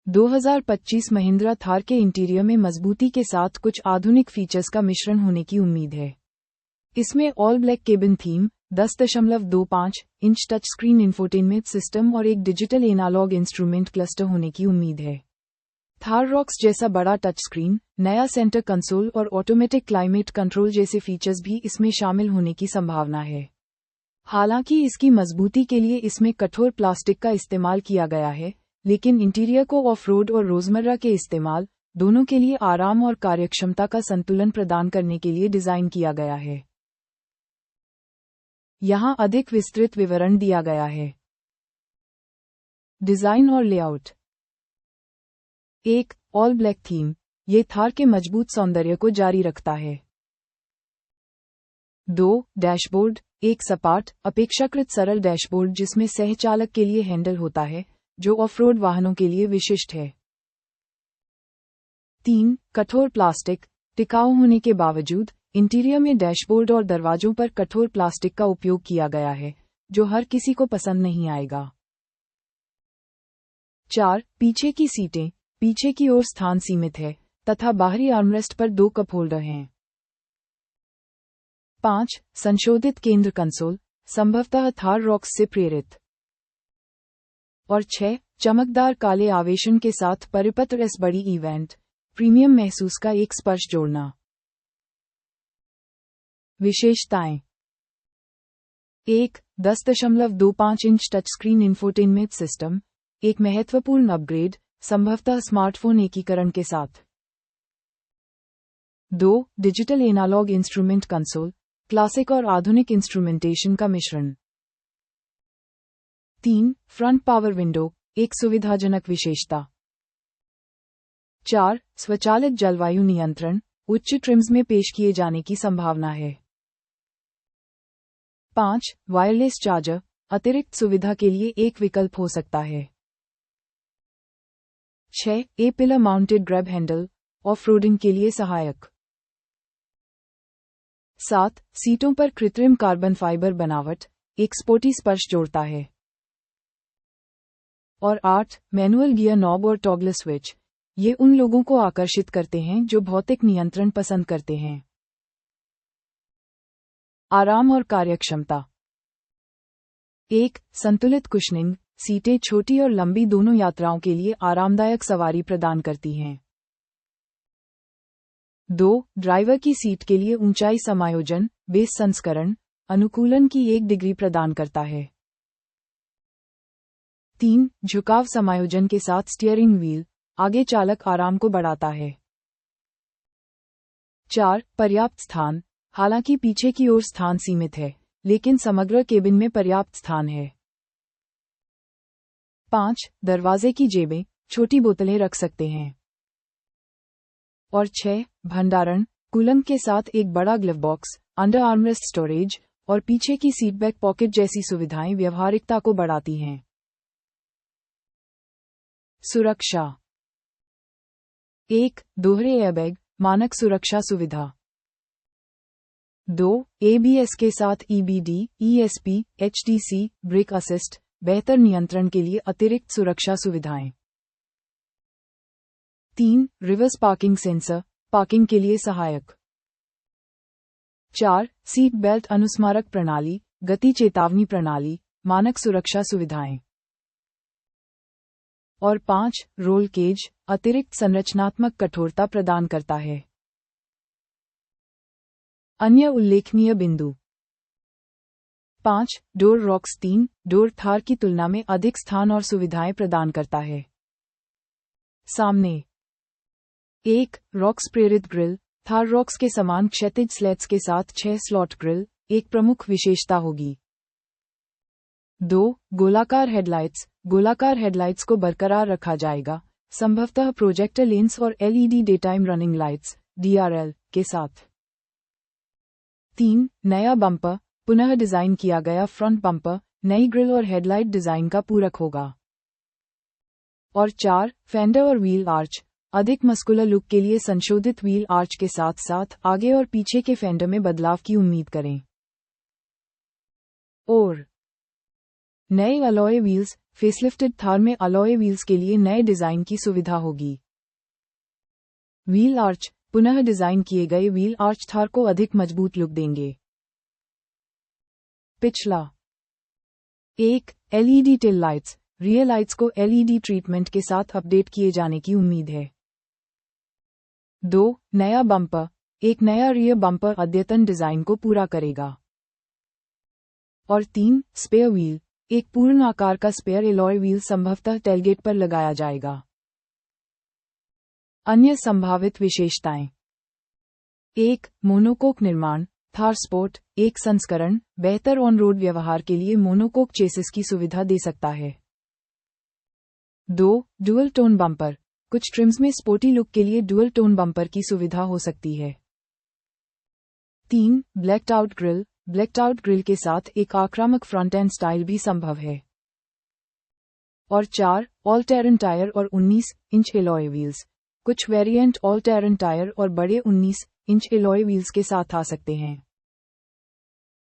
2025 महिंद्रा थार के इंटीरियर में मजबूती के साथ कुछ आधुनिक फीचर्स का मिश्रण होने की उम्मीद है। इसमें all black cabin theme, 10.25 inch touch screen infotainment system और एक डिजिटल एनालॉग इंस्ट्रूमेंट क्लस्टर होने की उम्मीद है। थार रॉक्स जैसा बड़ा टच स्क्रीन, नया सेंटर कंसोल और ऑटोमेटिक क्लाइमेट कंट्रोल जैसे फीचर्स भी इसमें शामिल होने की संभावना है। हालांकि इसकी मजबूती के लिए इसमें कठोर प्लास्टिक का इस्तेमाल किया गया है, लेकिन इंटीरियर को ऑफ रोड और रोजमर्रा के इस्तेमाल दोनों के लिए आराम और कार्यक्षमता का संतुलन प्रदान करने के लिए डिजाइन किया गया है। यहाँ अधिक विस्तृत विवरण दिया गया है। डिजाइन और लेआउट। 1. ऑल ब्लैक थीम, ये थार के मजबूत सौंदर्य को जारी रखता है। 2. डैशबोर्ड, एक सपाट, अपेक्षाकृत सरल डैशबोर्ड जिसमें सहचालक के लिए हैंडल होता है, जो ऑफ-रोड वाहनों के लिए विशिष्ट है। 3. कठोर प्लास्टिक, टिकाऊ होने के बावजूद इंटीरियर में डैशबोर्ड और दरवाजों पर कठोर प्लास्टिक का उपयोग किया गया है, जो हर किसी को पसंद नहीं आएगा। 4. पीछे की सीटें, पीछे की ओर स्थान सीमित है तथा बाहरी आर्मरेस्ट पर 2 कप होल्डर हैं। 5. संशोधित केंद्र कंसोल, संभवतः थार रॉक्स से प्रेरित। और 6. चमकदार काले आवेशन के साथ परिपत्र एस बड़ी इवेंट प्रीमियम महसूस का एक स्पर्श जोड़ना। विशेषताएं। 1. 10.25 inch touch screen infotainment system, एक महत्वपूर्ण अपग्रेड, संभवतः स्मार्टफोन एकीकरण के साथ। 2. Digital analogue instrument console, classic और आधुनिक इंस्ट्रूमेंटेशन का मिश्रण। 3. फ्रंट पावर विंडो, एक सुविधाजनक विशेषता। 4. स्वचालित जलवायु नियंत्रण, उच्च ट्रिम्स में पेश किए जाने की संभावना है। 5. वायरलेस चार्जर, अतिरिक्त सुविधा के लिए एक विकल्प हो सकता है। 6. A pillar mounted grab handle, off roading के लिए सहायक। 7. सीटों पर कृत्रिम कार्बन फाइबर बनावट, एक स्पोर्टी स्पर्श जोड़ता है। और 8. मैनुअल गियर नॉब और टॉगल स्विच, ये उन लोगों को आकर्षित करते हैं जो भौतिक नियंत्रण पसंद करते हैं। आराम और कार्यक्षमता। 1. संतुलित कुशनिंग, सीटें छोटी और लंबी दोनों यात्राओं के लिए आरामदायक सवारी प्रदान करती हैं। 2. ड्राइवर की सीट के लिए ऊंचाई समायोजन, बेस संस्करण, अनुकूलन की 1 डिग्री प्रदान करता है। 3. झुकाव समायोजन के साथ स्टीयरिंग व्हील, आगे चालक आराम को बढ़ाता है। 4. पर्याप्त स्थान, हालांकि पीछे की ओर स्थान सीमित है, लेकिन समग्र केबिन में पर्याप्त स्थान है। 5. दरवाजे की जेबें, छोटी बोतलें रख सकते हैं। और 6. भंडारण, कूलम के साथ एक बड़ा glove box, under armrest storage और पीछे की सीट बैक पॉकेट जैसी सुविधाएं व्यवहारिकता को बढ़ाती हैं। सुरक्षा। 1. दोहरे एयरबैग, मानक सुरक्षा सुविधा। 2. ABS के साथ EBD, ESP, HDC, brake assist, बेहतर नियंत्रण के लिए अतिरिक्त सुरक्षा सुविधाएं। 3. रिवर्स पार्किंग सेंसर, पार्किंग के लिए सहायक। 4. सीट बेल्ट अनुस्मारक प्रणाली, गति चेतावनी प्रणाली, मानक सुरक्षा सुविधाएं। और 5. रोल केज, अतिरिक्त संरचनात्मक कठोरता प्रदान करता है। अन्य उल्लेखनीय बिंदु। 5. डोर रॉक्स 3 डोर थार की तुलना में अधिक स्थान और सुविधाएं प्रदान करता है। सामने। 1. रॉक्स प्रेरित ग्रिल, थार रॉक्स के समान क्षैतिज स्लैट्स के साथ 6 स्लॉट ग्रिल, एक प्रमुख विशेषता होगी। 2. गोलाकार हेडलाइट्स, गोलाकार हेडलाइट्स को बरकरार रखा जाएगा, संभवतः प्रोजेक्टर लेंस और LED day time running lights, DRL, के साथ। 3. नया बम्पर, पुनः डिजाइन किया गया फ्रंट बम्पर, नई ग्रिल और हेडलाइट डिजाइन का पूरक होगा। और 4. फेंडर और व्हील आर्च, अधिक मस्कुलर लुक के लिए संशोधित व्हील आर्च के साथ साथ आगे और पीछे के फेंडर में बदलाव की उम्मीद करें। और नए अलॉय व्हील्स, फेसलिफ्टेड थार में अलॉय व्हील्स के लिए नए डिजाइन की सुविधा होगी। व्हील आर्च, पुनः डिजाइन किए गए व्हील आर्च थार को अधिक मजबूत लुक देंगे। पिछला 1. LED tail lights, rear lights को एलईडी ट्रीटमेंट के साथ अपडेट किए जाने की उम्मीद है। 2. नया बम्पर, एक नया रियर बम्पर अद्यतन डिजाइन को पूरा करेगा। और 3. स्पेयर व्हील, एक पूर्ण आकार का स्पेयर एलॉय व्हील संभवतः टेलगेट पर लगाया जाएगा। अन्य संभावित विशेषताएं। 1. मोनोकोक निर्माण, थार स्पोर्ट, एक संस्करण, बेहतर ऑन रोड व्यवहार के लिए मोनोकोक चेसिस की सुविधा दे सकता है। 2. डुअल टोन बम्पर, कुछ ट्रिम्स में स्पोर्टी लुक के लिए डुअल टोन बम्पर की सुविधा हो सकती है। 3. Blacked out grill, blacked out grill के साथ एक आक्रामक फ्रंट एंड स्टाइल भी संभव है। और 4. ऑल टेरन टायर और 19 इंच एलॉय व्हील्स, कुछ वेरिएंट ऑल टेरन टायर और बड़े 19 इंच एलॉय व्हील्स के साथ आ सकते हैं।